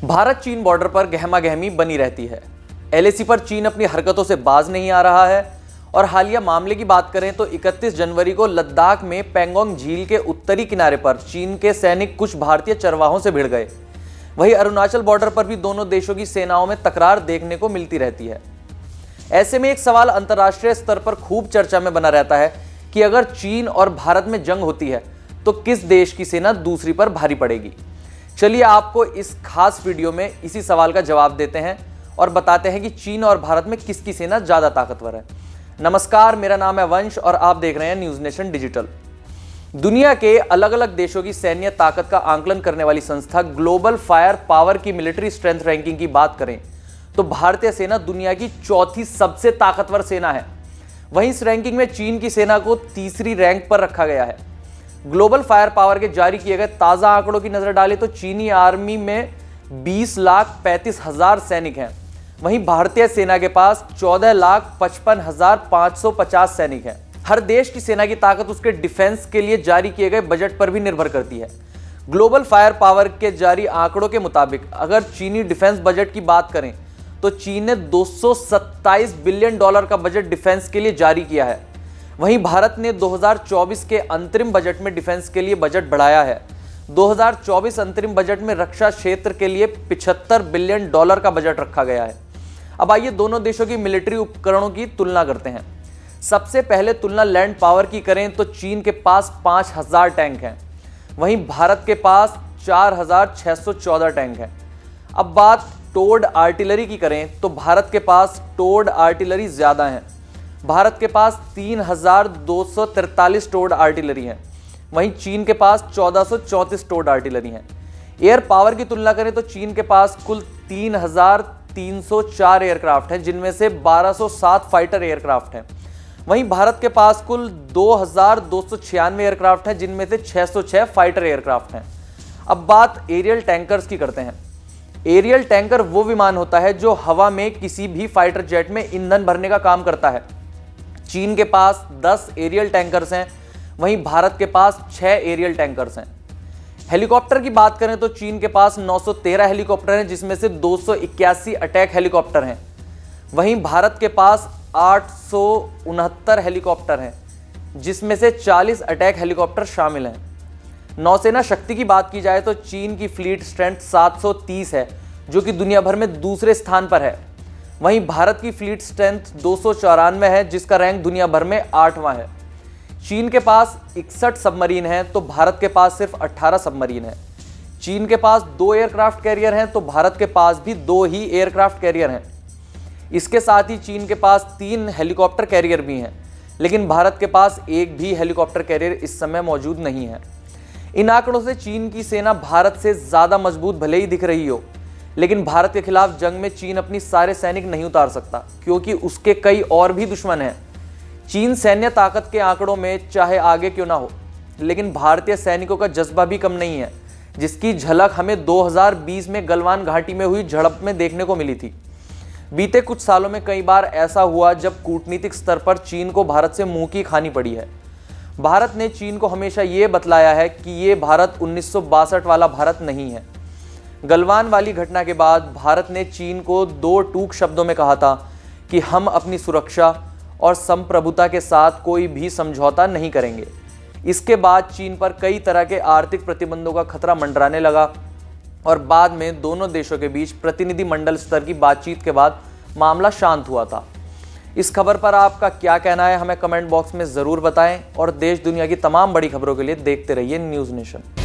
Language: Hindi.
भारत चीन बॉर्डर पर गहमागहमी बनी रहती है। एलएसी पर चीन अपनी हरकतों से बाज नहीं आ रहा है और हालिया मामले की बात करें तो 31 जनवरी को लद्दाख में पैंगोंग झील के उत्तरी किनारे पर चीन के सैनिक कुछ भारतीय चरवाहों से भिड़ गए। वहीं अरुणाचल बॉर्डर पर भी दोनों देशों की सेनाओं में तकरार देखने को मिलती रहती है। ऐसे में एक सवाल अंतर्राष्ट्रीय स्तर पर खूब चर्चा में बना रहता है कि अगर चीन और भारत में जंग होती है तो किस देश की सेना दूसरी पर भारी पड़ेगी। चलिए आपको इस खास वीडियो में इसी सवाल का जवाब देते हैं और बताते हैं कि चीन और भारत में किसकी सेना ज्यादा ताकतवर है। नमस्कार, मेरा नाम है वंश और आप देख रहे हैं न्यूज नेशन डिजिटल। दुनिया के अलग अलग देशों की सैन्य ताकत का आंकलन करने वाली संस्था ग्लोबल फायर पावर की मिलिट्री स्ट्रेंथ रैंकिंग की बात करें तो भारतीय सेना दुनिया की चौथी सबसे ताकतवर सेना है। वहीं इस रैंकिंग में चीन की सेना को तीसरी रैंक पर रखा गया है। ग्लोबल फायर पावर के जारी किए गए ताजा आंकड़ों की नजर डालें तो चीनी आर्मी में 20,35,000 सैनिक हैं। वहीं भारतीय सेना के पास 14,55,550 सैनिक हैं। हर देश की सेना की ताकत उसके डिफेंस के लिए जारी किए गए बजट पर भी निर्भर करती है। ग्लोबल फायर पावर के जारी आंकड़ों के मुताबिक अगर चीनी डिफेंस बजट की बात करें तो चीन ने $227 बिलियन का बजट डिफेंस के लिए जारी किया है। वहीं भारत ने 2024 के अंतरिम बजट में डिफेंस के लिए बजट बढ़ाया है। 2024 अंतरिम बजट में रक्षा क्षेत्र के लिए $75 बिलियन का बजट रखा गया है। अब आइए दोनों देशों की मिलिट्री उपकरणों की तुलना करते हैं। सबसे पहले तुलना लैंड पावर की करें तो चीन के पास 5,000 टैंक हैं, वहीं भारत के पास 4,614 टैंक हैं। अब बात टोड आर्टिलरी की करें तो भारत के पास टोड आर्टिलरी ज्यादा है। भारत के पास 3,243 टोड आर्टिलरी है, वहीं चीन के पास 1,434 टोड आर्टिलरी है। एयर पावर की तुलना करें तो चीन के पास कुल 3,304 एयरक्राफ्ट हैं, जिनमें से 1,207 फाइटर एयरक्राफ्ट हैं। वहीं भारत के पास कुल 2,296 एयरक्राफ्ट हैं, जिनमें से 606 फाइटर एयरक्राफ्ट हैं। अब बात एरियल टैंकर्स की करते हैं। एरियल टैंकर वो विमान होता है जो हवा में किसी भी फाइटर जेट में ईंधन भरने का काम करता है। चीन के पास 10 एरियल टैंकर्स हैं, वहीं भारत के पास 6 एरियल टैंकर्स हैं। हेलीकॉप्टर की बात करें तो चीन के पास 913 हेलीकॉप्टर हैं, जिसमें से 281 अटैक हेलीकॉप्टर हैं। वहीं भारत के पास 869 हेलीकॉप्टर हैं, जिसमें से 40 अटैक हेलीकॉप्टर शामिल हैं। नौसेना शक्ति की बात की जाए तो चीन की फ्लीट स्ट्रेंथ 730 है, जो कि दुनिया भर में दूसरे स्थान पर है। वहीं भारत की फ्लीट स्ट्रेंथ 294 है, जिसका रैंक दुनिया भर में 8वां है। चीन के पास 61 सबमरीन हैं तो भारत के पास सिर्फ 18 सबमरीन हैं। चीन के पास 2 एयरक्राफ्ट कैरियर हैं तो भारत के पास भी 2 ही एयरक्राफ्ट कैरियर हैं। इसके साथ ही चीन के पास 3 हेलीकॉप्टर कैरियर भी हैं, लेकिन भारत के पास एक भी हेलीकॉप्टर कैरियर इस समय मौजूद नहीं है। इन आंकड़ों से चीन की सेना भारत से ज्यादा मजबूत भले ही दिख रही हो, लेकिन भारत के खिलाफ जंग में चीन अपनी सारे सैनिक नहीं उतार सकता, क्योंकि उसके कई और भी दुश्मन हैं। चीन सैन्य ताकत के आंकड़ों में चाहे आगे क्यों ना हो, लेकिन भारतीय सैनिकों का जज्बा भी कम नहीं है, जिसकी झलक हमें 2020 में गलवान घाटी में हुई झड़प में देखने को मिली थी। बीते कुछ सालों में कई बार ऐसा हुआ जब कूटनीतिक स्तर पर चीन को भारत से मुंह की खानी पड़ी है। भारत ने चीन को हमेशा ये बतलाया है कि ये भारत 1962 वाला भारत नहीं है। गलवान वाली घटना के बाद भारत ने चीन को 2 टूक शब्दों में कहा था कि हम अपनी सुरक्षा और संप्रभुता के साथ कोई भी समझौता नहीं करेंगे। इसके बाद चीन पर कई तरह के आर्थिक प्रतिबंधों का खतरा मंडराने लगा और बाद में दोनों देशों के बीच प्रतिनिधिमंडल स्तर की बातचीत के बाद मामला शांत हुआ था। इस खबर पर आपका क्या कहना है, हमें कमेंट बॉक्स में ज़रूर बताएं और देश दुनिया की तमाम बड़ी खबरों के लिए देखते रहिए न्यूज़ नेशन।